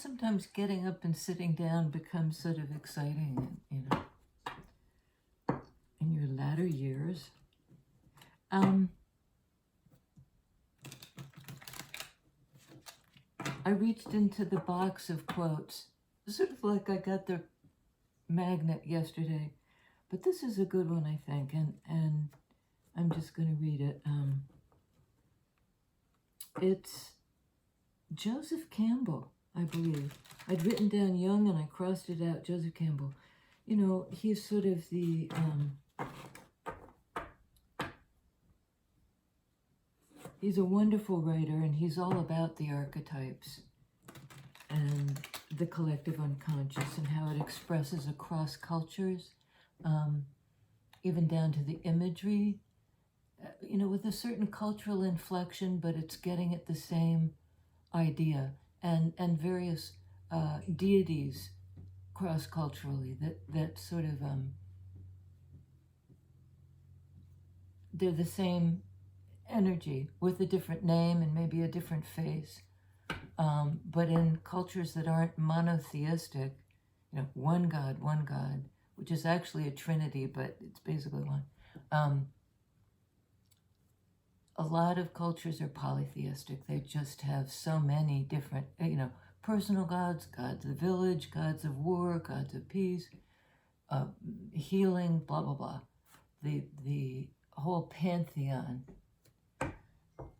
sometimes getting up and sitting down becomes sort of exciting, you know, in your latter years. I reached into the box of quotes, sort of like I got the magnet yesterday, but this is a good one, I think, and I'm just going to read it. It's Joseph Campbell, I believe. I'd written down Young and I crossed it out, Joseph Campbell. You know, he's sort of the, he's a wonderful writer, and he's all about the archetypes and the collective unconscious and how it expresses across cultures, even down to the imagery, you know, with a certain cultural inflection, but it's getting at the same idea, and various deities cross-culturally that sort of, they're the same energy with a different name and maybe a different face, but in cultures that aren't monotheistic, you know, one God, which is actually a trinity, but it's basically one. A lot of cultures are polytheistic. They just have so many different, you know, personal gods, gods of the village, gods of war, gods of peace, healing, blah, blah, blah. The whole pantheon.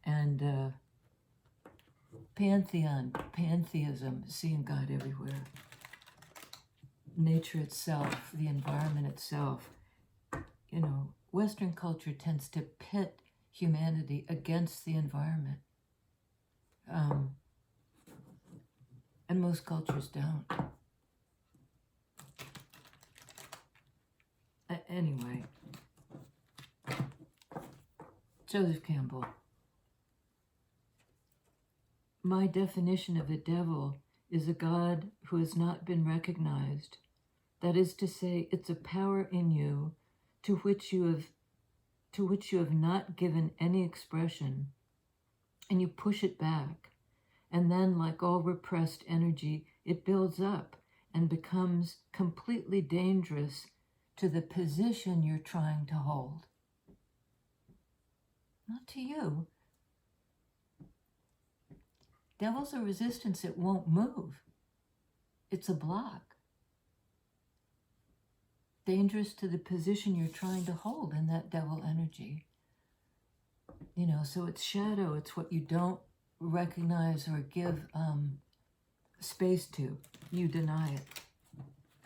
And pantheism, seeing God everywhere. Nature itself, the environment itself. You know, Western culture tends to pit humanity against the environment. And most cultures don't. Anyway, Joseph Campbell. My definition of a devil is a God who has not been recognized. That is to say, it's a power in you to which you have not given any expression, and you push it back. And then, like all repressed energy, it builds up and becomes completely dangerous to the position you're trying to hold. Not to you. Devil's a resistance, it won't move. It's a block. Dangerous to the position you're trying to hold in that devil energy. You know, so it's shadow, it's what you don't recognize or give space to. You deny it.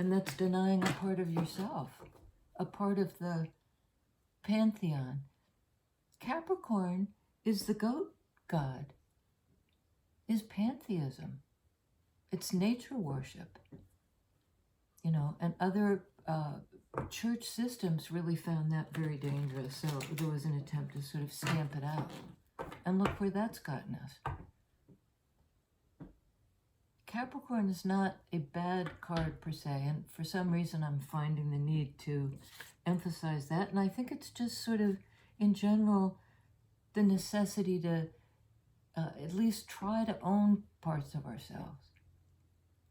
And that's denying a part of yourself, a part of the pantheon. Capricorn is the goat god, is pantheism. It's nature worship. You know, and other church systems really found that very dangerous. So there was an attempt to sort of stamp it out. And look where that's gotten us. Capricorn is not a bad card per se, and for some reason I'm finding the need to emphasize that. And I think it's just sort of, in general, the necessity to at least try to own parts of ourselves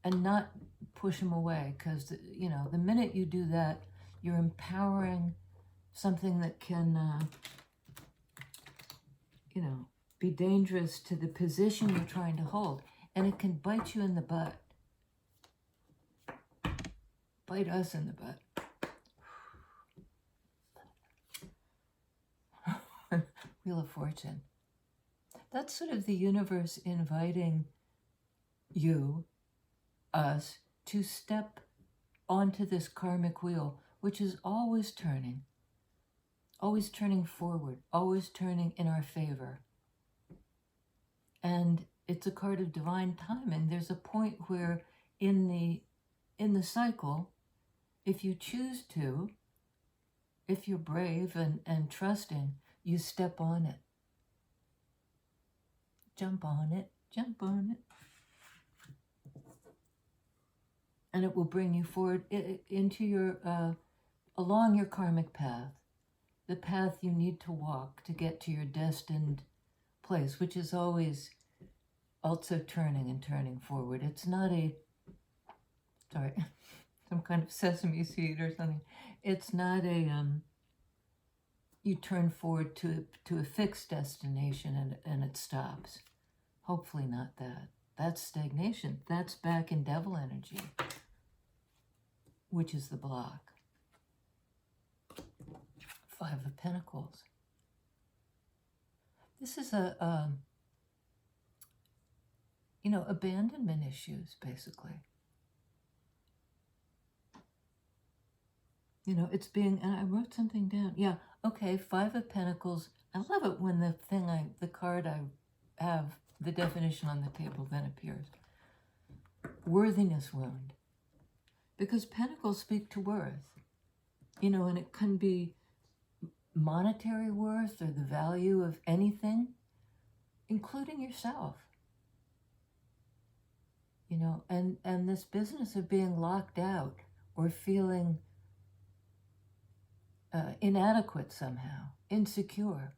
and not push them away, because, you know, the minute you do that, you're empowering something that can, you know, be dangerous to the position you're trying to hold. And it can bite you in the butt. Bite us in the butt. Wheel of Fortune. That's sort of the universe inviting you, us, to step onto this karmic wheel, which is always turning forward, always turning in our favor. And it's a card of divine timing. There's a point where in the cycle, if you choose to, if you're brave and trusting, you step on it. Jump on it, jump on it. And it will bring you forward into your, along your karmic path, the path you need to walk to get to your destined place, which is always also turning and turning forward. It's not a, sorry, some kind of sesame seed or something. It's not a, you turn forward to a fixed destination and it stops. Hopefully not that. That's stagnation. That's back in devil energy, which is the block. Five of Pentacles. This is a you know, abandonment issues, basically. You know, it's being, and I wrote something down. Yeah, okay, Five of Pentacles. I love it when the card I have, the definition on the table then appears. Worthiness wound. Because Pentacles speak to worth. You know, and it can be monetary worth or the value of anything, including yourself. You know, and this business of being locked out or feeling inadequate somehow, insecure,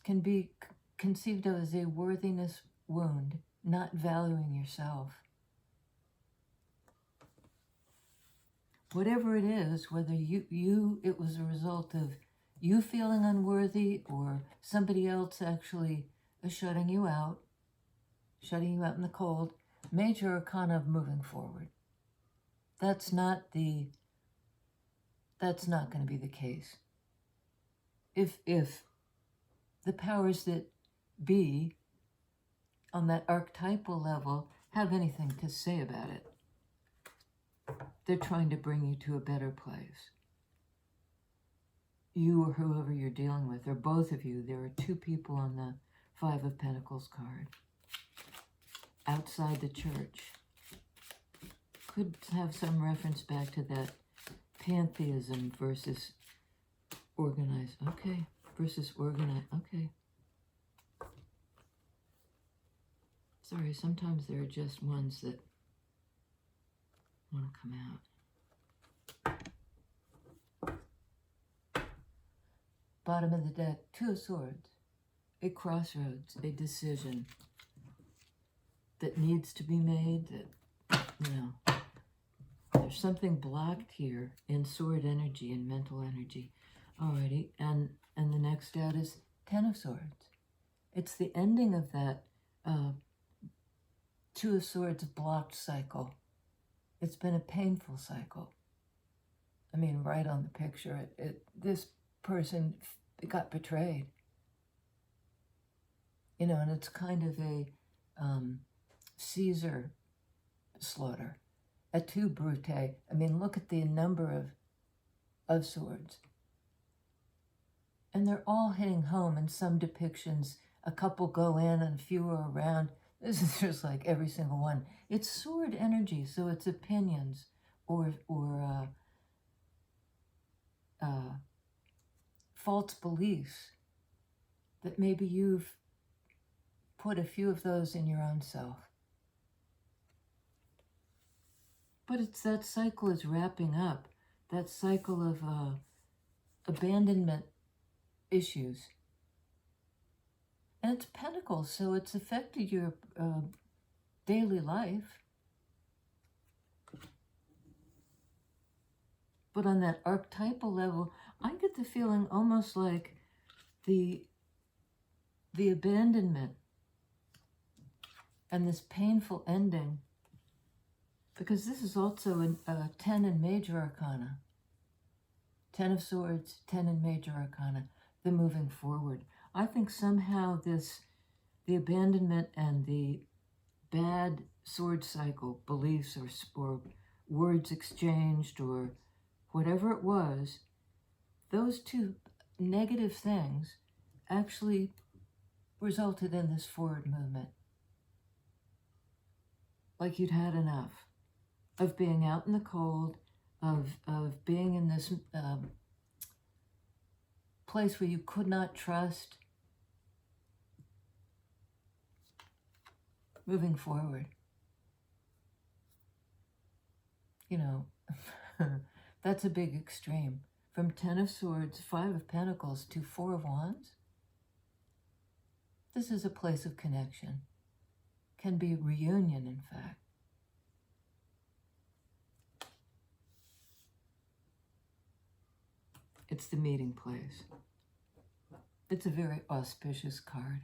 can be conceived of as a worthiness wound, not valuing yourself. Whatever it is, whether it was a result of you feeling unworthy or somebody else actually shutting you out in the cold, major arcana of moving forward. That's not going to be the case. If the powers that be on that archetypal level have anything to say about it, they're trying to bring you to a better place. You or whoever you're dealing with, or both of you. There are two people on the Five of Pentacles card. Outside the church. Could have some reference back to that pantheism versus organized. Okay. Versus organized. Okay. Sorry, sometimes there are just ones that want to come out. Bottom of the deck, Two of Swords. A crossroads, a decision that needs to be made, that, you know, there's something blocked here in sword energy and mental energy. Alrighty, and the next out is Ten of Swords. It's the ending of that Two of Swords blocked cycle. It's been a painful cycle. I mean, right on the picture, this person got betrayed. You know, and it's kind of a Caesar slaughter, a two brute. I mean, look at the number of swords. And they're all hitting home. In some depictions, a couple go in and a few are around. This is just like every single one. It's sword energy, so it's opinions or false beliefs that maybe you've put a few of those in your own self. But it's that cycle is wrapping up, that cycle of abandonment issues. And it's Pentacles, so it's affected your daily life. But on that archetypal level, I get the feeling almost like the abandonment and this painful ending, because this is also a 10 in major arcana. 10 of Swords, 10 in major arcana, the moving forward. I think somehow the abandonment and the bad sword cycle, beliefs or words exchanged or whatever it was, those two negative things actually resulted in this forward movement. Like you'd had enough of being out in the cold, of being in this place where you could not trust. Moving forward. You know, that's a big extreme. From 10 of Swords, 5 of Pentacles to 4 of Wands. This is a place of connection. Can be reunion, in fact. It's the meeting place. It's a very auspicious card.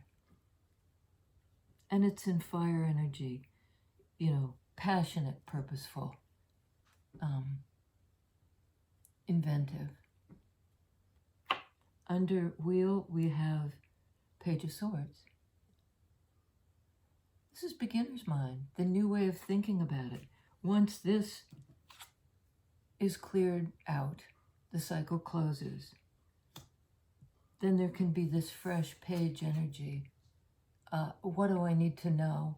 And it's in fire energy, you know, passionate, purposeful, inventive. Under wheel, we have Page of Swords. This is beginner's mind, the new way of thinking about it. Once this is cleared out, the cycle closes. Then there can be this fresh page energy. What do I need to know?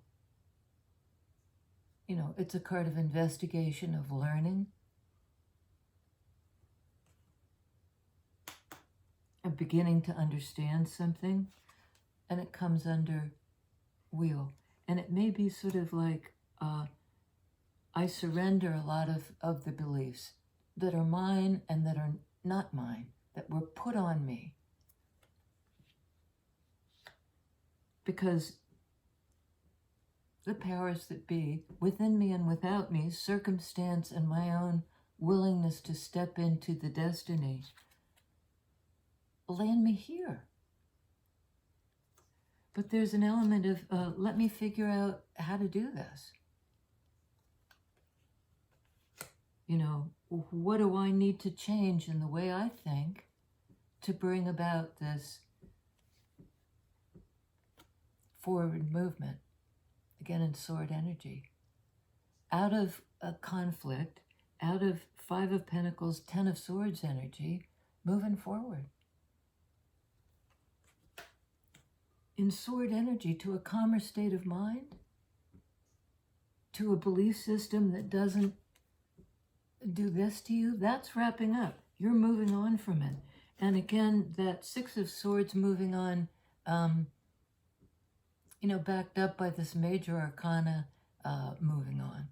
You know, it's a card of investigation, of learning, of beginning to understand something, and it comes under wheel. And it may be sort of like, I surrender a lot of the beliefs that are mine and that are not mine, that were put on me. Because the powers that be, within me and without me, circumstance and my own willingness to step into the destiny, land me here. But there's an element of, let me figure out how to do this. You know, what do I need to change in the way I think to bring about this forward movement? Again, in sword energy. Out of a conflict, out of 5 of Pentacles, 10 of Swords energy, moving forward. In sword energy, to a calmer state of mind, to a belief system that doesn't do this to you, that's wrapping up. You're moving on from it. And again, that 6 of Swords moving on, you know, backed up by this major arcana moving on.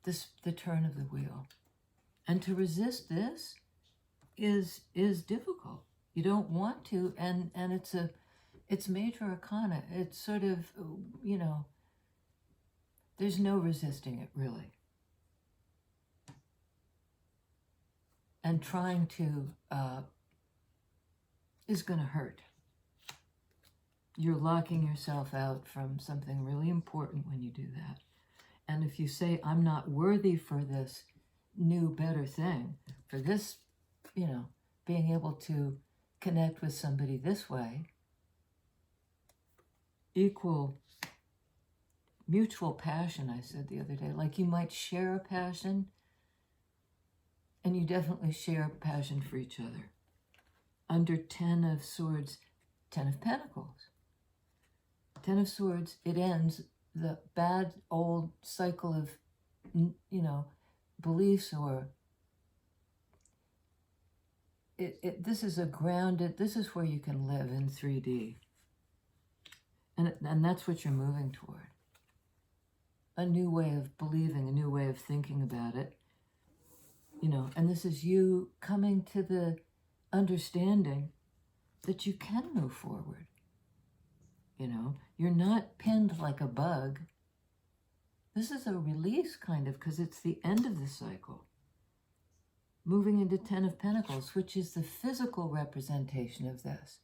The turn of the wheel. And to resist this is difficult. You don't want to, and it's major arcana. It's sort of, you know, there's no resisting it, really. And trying to is going to hurt. You're locking yourself out from something really important when you do that. And if you say, I'm not worthy for this new, better thing, for this, you know, being able to connect with somebody this way, equal, mutual passion, I said the other day, like you might share a passion, and you definitely share a passion for each other. Under 10 of Swords, 10 of Pentacles. 10 of Swords, it ends the bad old cycle of, you know, beliefs, or this is a grounded, this is where you can live in 3D. And that's what you're moving toward. A new way of believing, a new way of thinking about it. You know, and this is you coming to the understanding that you can move forward. You know, you're not pinned like a bug. This is a release kind of, because it's the end of the cycle. Moving into 10 of Pentacles, which is the physical representation of this.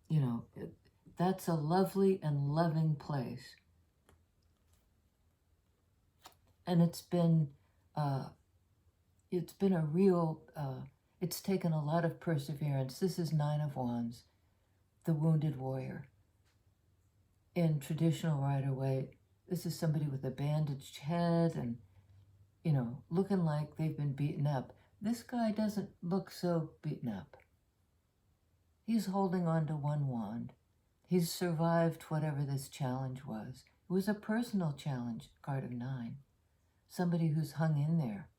You know, that's a lovely and loving place. And it's been a real, it's taken a lot of perseverance. This is 9 of Wands, the wounded warrior. In traditional Rider-Waite, this is somebody with a bandaged head and, you know, looking like they've been beaten up. This guy doesn't look so beaten up. He's holding on to one wand. He's survived whatever this challenge was. It was a personal challenge, card of 9. Somebody who's hung in there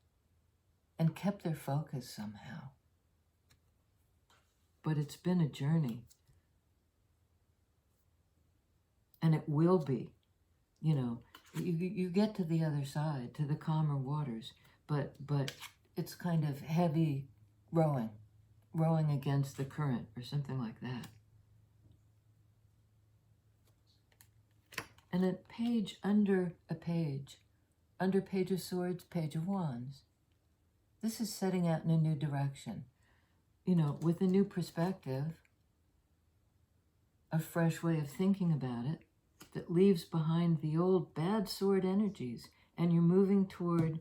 and kept their focus somehow. But it's been a journey. And it will be. You know, you get to the other side, to the calmer waters, but it's kind of heavy rowing. rowing against the current or something like that. And a page under a page, under Page of Swords, Page of Wands. This is setting out in a new direction, you know, with a new perspective, a fresh way of thinking about it that leaves behind the old bad sword energies, and you're moving toward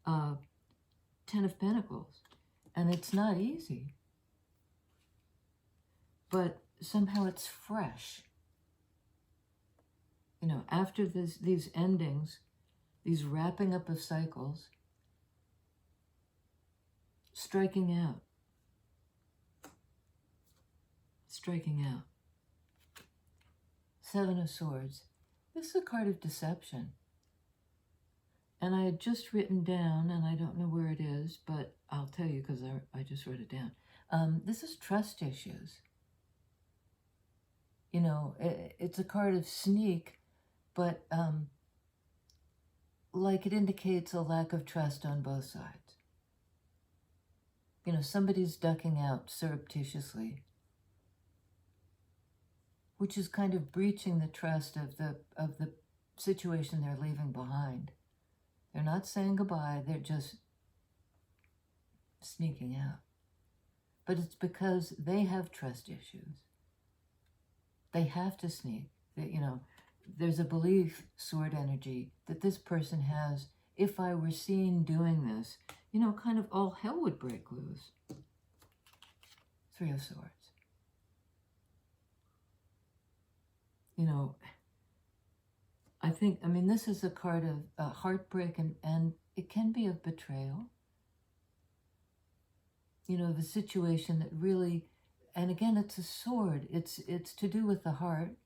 Ten of Pentacles. And it's not easy, but somehow it's fresh. You know, after these endings, these wrapping up of cycles, striking out. Striking out. Seven of Swords. This is a card of deception. And I had just written down, and I don't know where it is, but I'll tell you because I just wrote it down. This is trust issues. You know, it's a card of sneak, but like it indicates a lack of trust on both sides. You know, somebody's ducking out surreptitiously, which is kind of breaching the trust of the situation they're leaving behind. They're not saying goodbye, they're just sneaking out. But it's because they have trust issues. They have to sneak. You know, there's a belief, sword energy, that this person has, if I were seen doing this, you know, kind of all hell would break loose. Three of Swords. You know, I mean, this is a card of heartbreak, and it can be of betrayal. You know, the situation that really, and again, it's a sword. It's to do with the heart,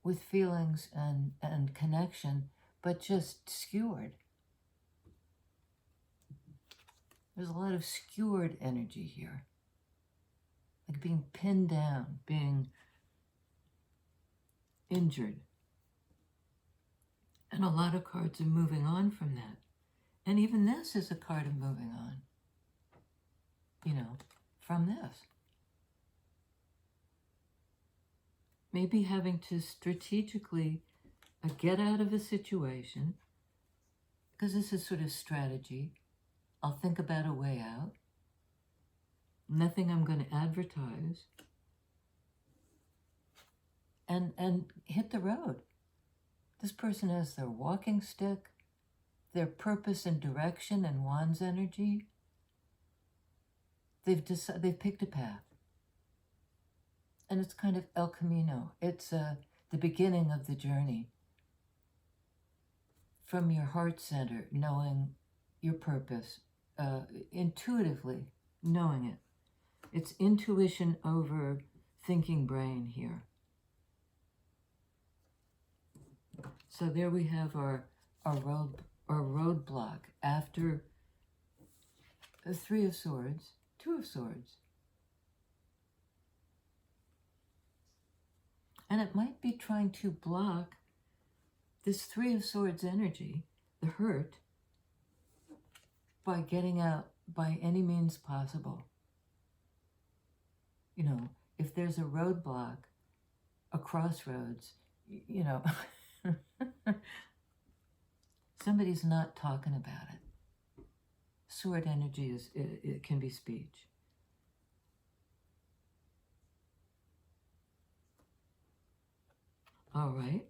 with feelings and connection, but just skewered. There's a lot of skewered energy here. Like being pinned down, being injured. And a lot of cards are moving on from that. And even this is a card of moving on, you know, from this. Maybe having to strategically get out of a situation, because this is sort of strategy. I'll think about a way out. Nothing I'm going to advertise. And hit the road. This person has their walking stick, their purpose and direction and Wands energy. They've picked a path. And it's kind of El Camino. It's the beginning of the journey. From your heart center, knowing your purpose, intuitively knowing it. It's intuition over thinking brain here. So there we have our roadblock after the Three of Swords, Two of Swords. And it might be trying to block this Three of Swords energy, the hurt, by getting out by any means possible. You know, if there's a roadblock, a crossroads, you know, somebody's not talking about it. Sword energy it can be speech. All right.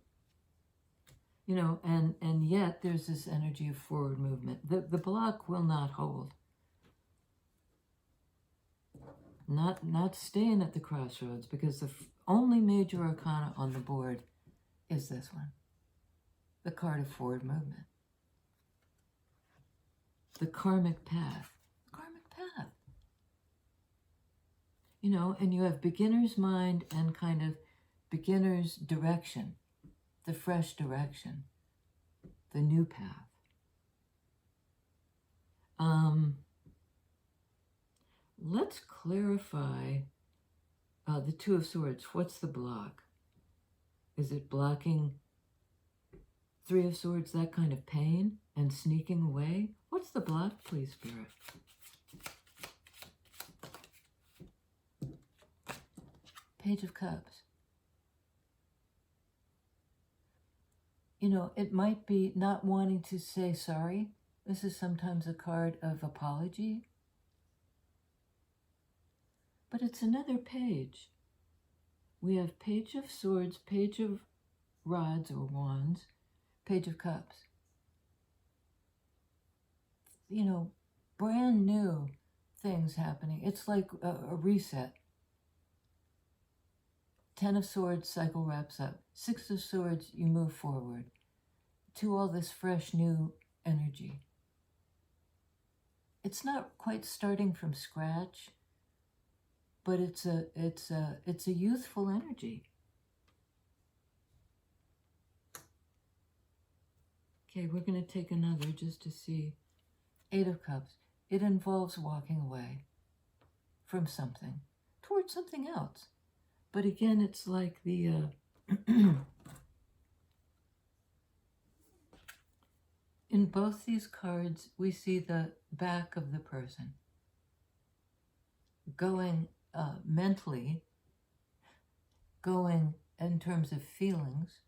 You know, and yet there's this energy of forward movement. The block will not hold. Not staying at the crossroads, because the only major arcana on the board is this one. The card of forward movement. The karmic path. Karmic path. You know, and you have beginner's mind and kind of beginner's direction. The fresh direction. The new path. Let's clarify the Two of Swords. What's the block? Is it blocking Three of Swords, that kind of pain and sneaking away? What's the block, please, Spirit? Page of Cups. You know, it might be not wanting to say sorry. This is sometimes a card of apology. But it's another page. We have Page of Swords, Page of Rods or Wands, Page of Cups. You know, brand new things happening. It's like a reset. 10 of Swords, cycle wraps up. 6 of Swords, you move forward to all this fresh new energy. It's not quite starting from scratch, but it's a youthful energy. Okay, we're going to take another just to see. 8 of Cups. It involves walking away from something towards something else. But again, it's like the in both these cards, we see the back of the person going mentally, going in terms of feelings.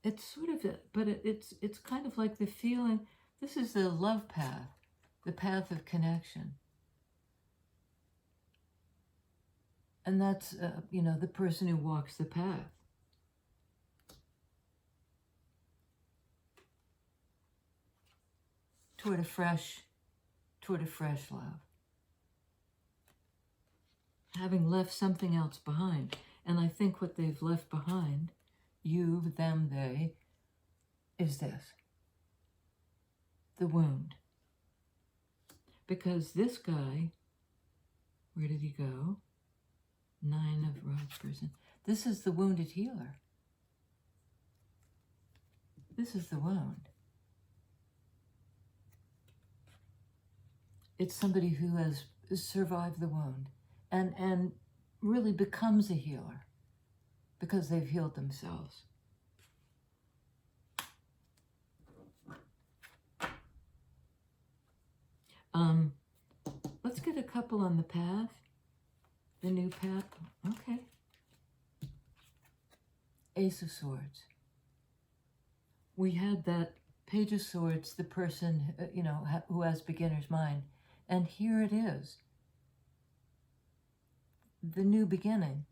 It's sort of, but it's kind of like the feeling. This is the love path, the path of connection. And that's, you know, the person who walks the path. Toward a fresh love. Having left something else behind. And I think what they've left behind, you, them, they, is this. The wound. Because this guy, where did he go? 9 of Rods person. This is the wounded healer. This is the wound. It's somebody who has survived the wound and really becomes a healer because they've healed themselves. Let's get a couple on the path. The new path. Okay. Ace of Swords. We had that Page of Swords, the person, you know, who has beginner's mind. And here it is. The new beginning.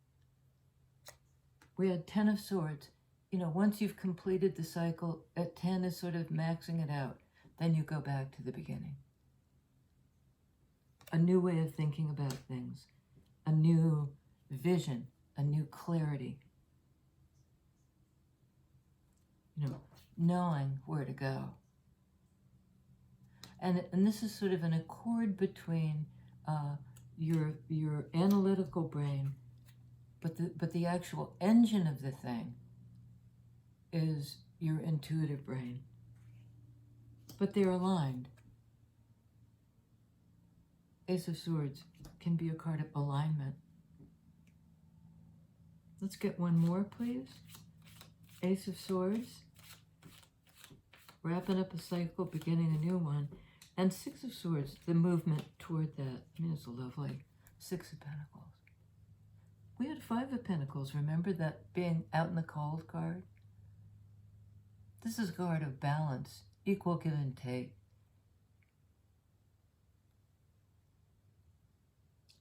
We had 10 of Swords. You know, once you've completed the cycle, at 10 is sort of maxing it out. Then you go back to the beginning. A new way of thinking about things. A new vision. A new clarity. You know, knowing where to go. And this is sort of an accord between your analytical brain, but the actual engine of the thing is your intuitive brain. But they're aligned. Ace of Swords can be a card of alignment. Let's get one more, please. Ace of Swords. Wrapping up a cycle, beginning a new one. And 6 of Swords, the movement toward that. I mean, it's a lovely 6 of Pentacles. We had 5 of Pentacles. Remember that being out in the cold card? This is a card of balance, equal give and take.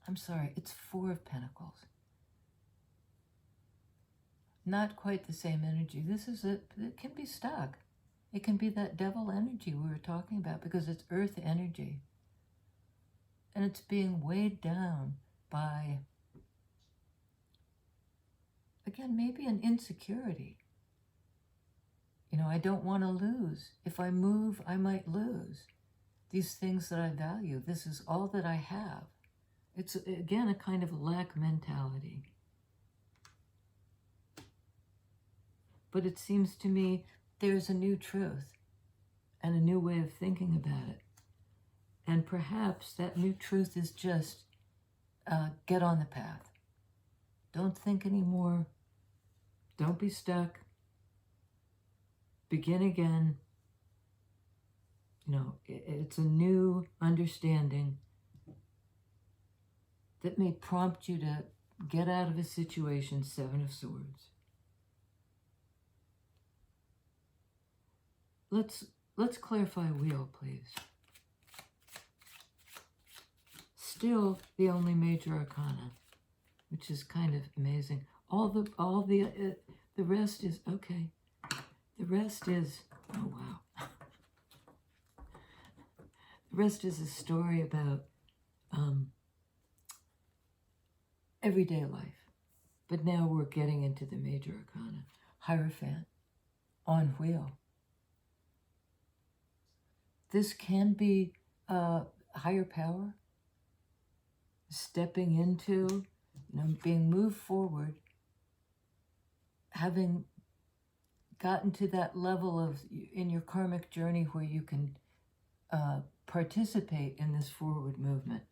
I'm sorry, it's 4 of Pentacles. Not quite the same energy. This is it can be stuck. It can be that devil energy we were talking about because it's earth energy. And it's being weighed down by, again, maybe an insecurity. You know, I don't want to lose. If I move, I might lose. These things that I value, this is all that I have. It's, again, a kind of lack mentality. But it seems to me there's a new truth and a new way of thinking about it. And perhaps that new truth is just get on the path. Don't think anymore. Don't be stuck. Begin again. You know, it's a new understanding that may prompt you to get out of a situation, Seven of Swords. Let's clarify wheel, please. Still the only major arcana, which is kind of amazing. The rest is okay. The rest is, oh wow. The rest is a story about everyday life. But now we're getting into the major arcana. Hierophant on wheel. This can be higher power, stepping into, being moved forward, having gotten to that level of in your karmic journey where you can participate in this forward movement.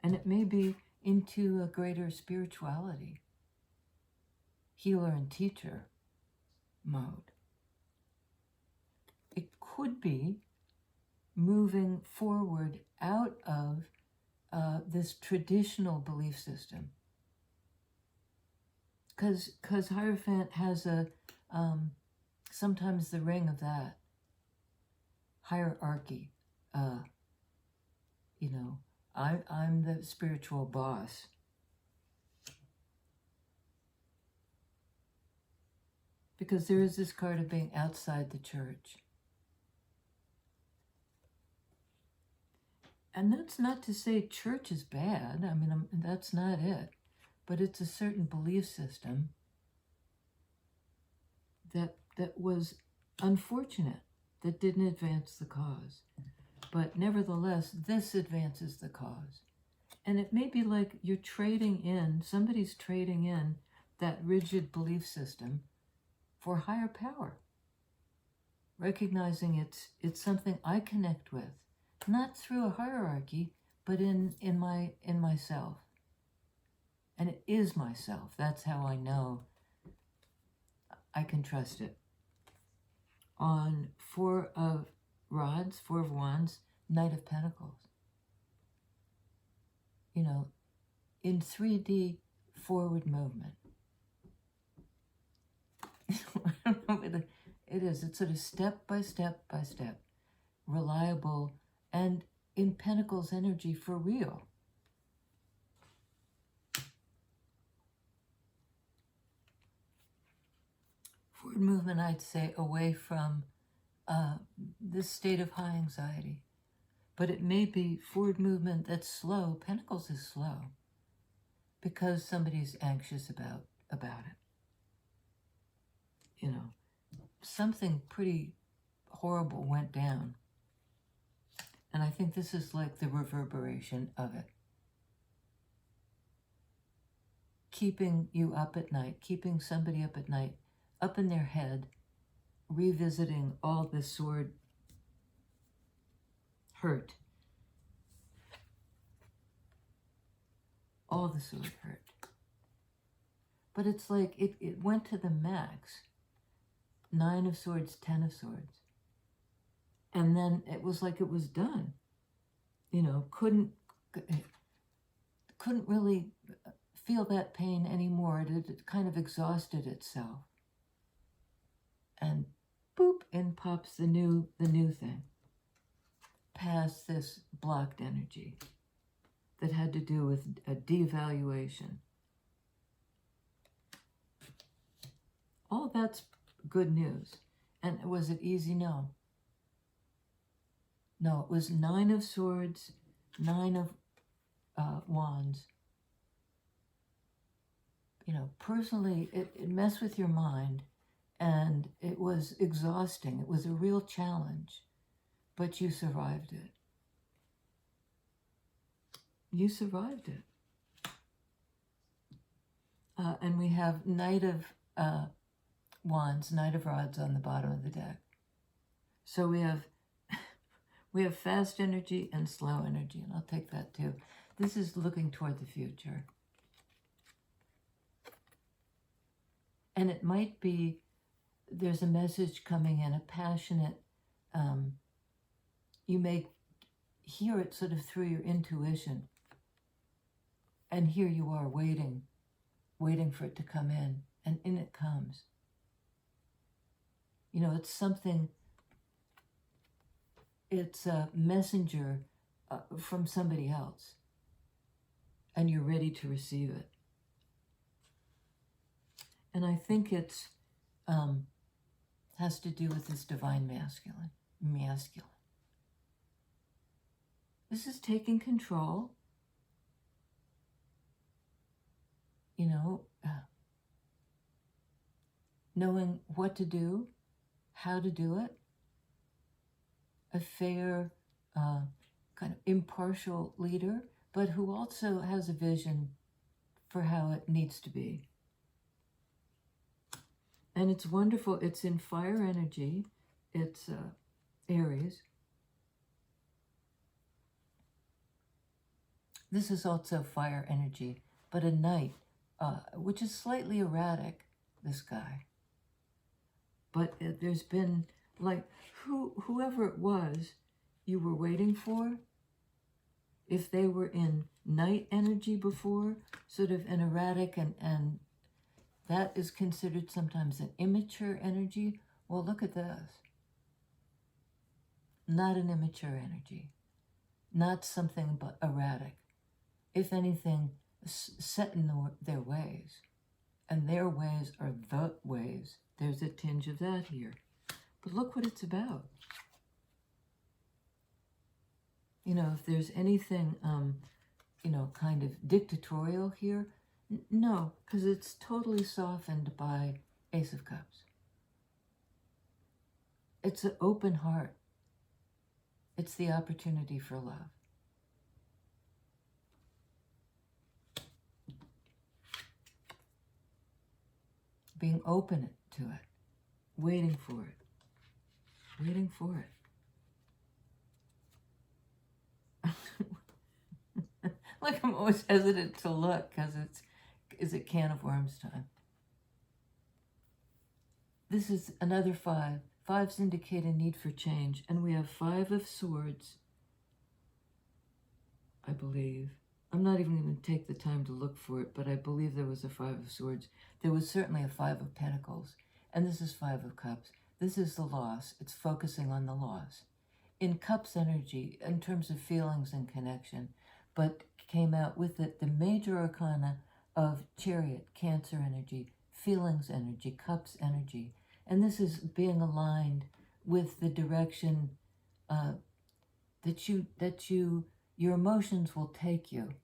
And it may be into a greater spirituality, healer and teacher mode. It could be moving forward out of this traditional belief system. Because Hierophant has sometimes the ring of that hierarchy. I'm the spiritual boss. Because there is this card of being outside the church. And that's not to say church is bad. I mean, that's not it. But it's a certain belief system that was unfortunate, that didn't advance the cause. But nevertheless, this advances the cause. And it may be like you're trading in, somebody's trading in that rigid belief system for higher power. Recognizing it's something I connect with. Not through a hierarchy, but in myself. And it is myself. That's how I know I can trust it. On Four of Wands, Knight of Pentacles. In 3D forward movement. I don't know what it is. It's sort of step by step by step. Reliable. And in Pentacles energy for real. Forward movement, I'd say, away from this state of high anxiety. But it may be forward movement that's slow. Pentacles is slow. Because somebody's anxious about it. Something pretty horrible went down. And I think this is like the reverberation of it. Keeping you up at night, keeping somebody up at night, up in their head, revisiting all the sword hurt. All the sword hurt. But it's like it went to the max. 9 of Swords, 10 of Swords. And then it was like it was done. Couldn't really feel that pain anymore. It kind of exhausted itself. And boop, in pops the new thing. Past this blocked energy that had to do with a devaluation. All that's good news. And was it easy? No. No, it was 9 of Swords, 9 of Wands. Personally, it messed with your mind, and it was exhausting. It was a real challenge, but you survived it. You survived it. And we have Knight of Wands, Knight of Rods on the bottom of the deck. So we have fast energy and slow energy, and I'll take that too. This is looking toward the future. And it might be, there's a message coming in, a passionate, you may hear it sort of through your intuition. And here you are waiting waiting for it to come in, and in it comes. You know, it's something, it's a messenger from somebody else, and you're ready to receive it. And I think it's has to do with this divine masculine. This is taking control, you know, knowing what to do, how to do it, a fair, kind of impartial leader, but who also has a vision for how it needs to be. And it's wonderful. It's in fire energy. It's Aries. This is also fire energy, but a knight, which is slightly erratic, this guy. But there's been, like, whoever it was you were waiting for, if they were in knight energy before, sort of an erratic, and that is considered sometimes an immature energy. Well, look at this. Not an immature energy. Not something but erratic. If anything, set in their ways. And their ways are the ways. There's a tinge of that here. But look what it's about. You know, if there's anything, you know, kind of dictatorial here, no, because it's totally softened by Ace of Cups. It's an open heart. It's the opportunity for love. Being open to it. Waiting for it. Waiting for it. Like, I'm always hesitant to look because is it can of worms time? This is another 5. 5s indicate a need for change. And we have 5 of Swords, I believe. I'm not even going to take the time to look for it, but I believe there was a 5 of Swords. There was certainly a 5 of Pentacles. And this is 5 of Cups. This is the loss. It's focusing on the loss. In Cups energy, in terms of feelings and connection, but came out with it the major arcana of Chariot, Cancer energy, feelings energy, Cups energy. And this is being aligned with the direction that your emotions will take you.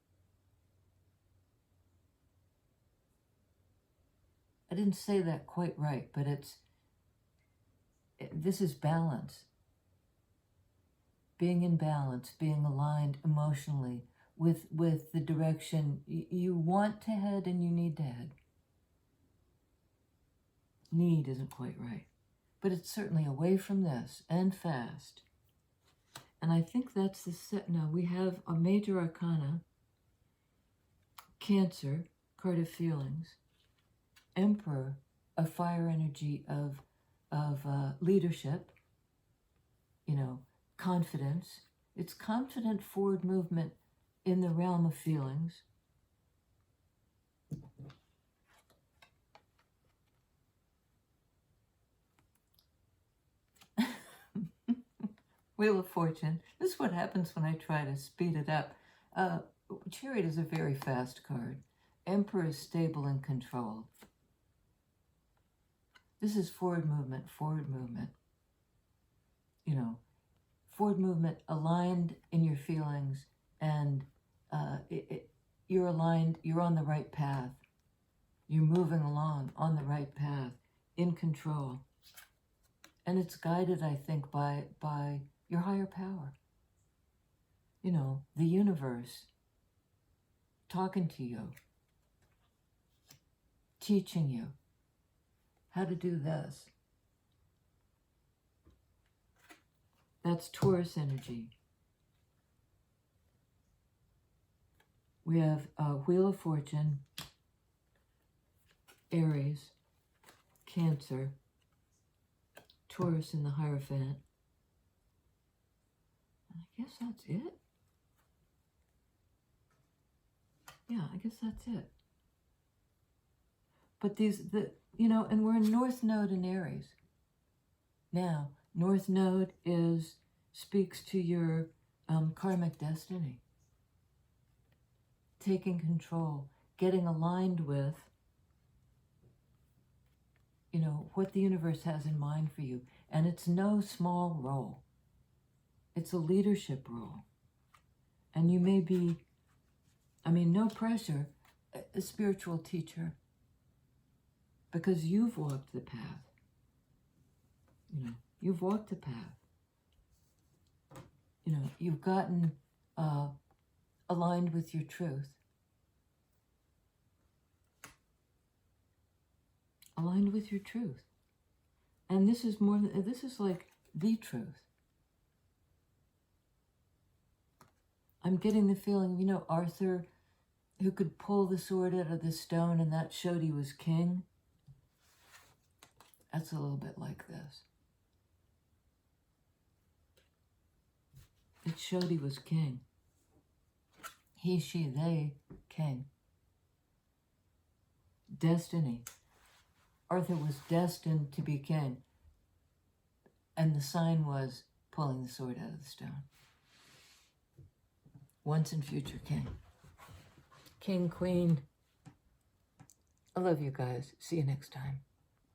I didn't say that quite right, but this is balance. Being in balance, being aligned emotionally with the direction you want to head and you need to head. Need isn't quite right, but it's certainly away from this and fast. And I think that's the set. Now we have a major arcana, Cancer, card of feelings, Emperor, a fire energy of leadership, you know, confidence. It's confident forward movement in the realm of feelings. Wheel of Fortune. This is what happens when I try to speed it up. Chariot is a very fast card. Emperor is stable and controlled. This is forward movement, forward movement. You know, forward movement aligned in your feelings, and you're aligned, you're on the right path. You're moving along on the right path, in control. And it's guided, I think, by your higher power. You know, the universe talking to you, teaching you how to do this. That's Taurus energy. We have Wheel of Fortune, Aries, Cancer, Taurus in the Hierophant. I guess that's it. Yeah, I guess that's it. But and we're in North Node in Aries. Now, North Node speaks to your karmic destiny. Taking control, getting aligned with, what the universe has in mind for you. And it's no small role. It's a leadership role. And you may be, no pressure, a spiritual teacher, because you've walked the path. You've walked the path. You've gotten aligned with your truth. Aligned with your truth. And this is like the truth. I'm getting the feeling, Arthur, who could pull the sword out of the stone, and that showed he was king. That's a little bit like this. It showed he was king. He, she, they, king. Destiny. Arthur was destined to be king. And the sign was pulling the sword out of the stone. Once and future king. King, queen. I love you guys. See you next time.